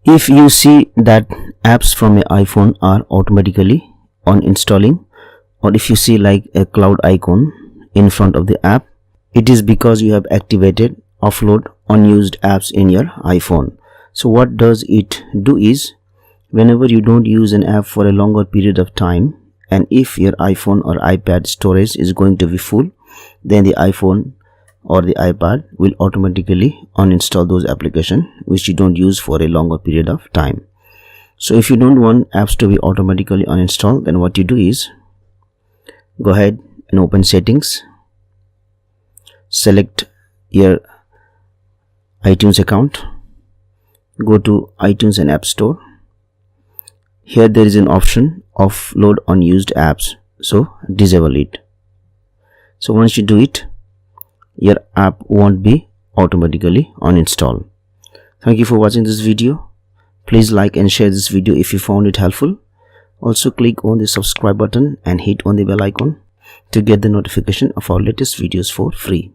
If you see that apps from your iPhone are automatically uninstalling, or if you see like a cloud icon in front of the app, it is because you have activated offload unused apps in your iPhone. So what does it do is, whenever you don't use an app for a longer period of time, and if your iPhone or iPad storage is going to be full, then the iPhone or the iPad will automatically uninstall those applications which you don't use for a longer period of time. So if you don't want apps to be automatically uninstalled, then what you do is go ahead and open settings, select your iTunes account, go to iTunes and App Store. Here there is an option offload unused apps, so disable it. So once you do it, your app won't be automatically uninstalled. Thank you for watching this video. Please like and share this video if you found it helpful. Also click on the subscribe button and hit on the bell icon to get the notification of our latest videos for free.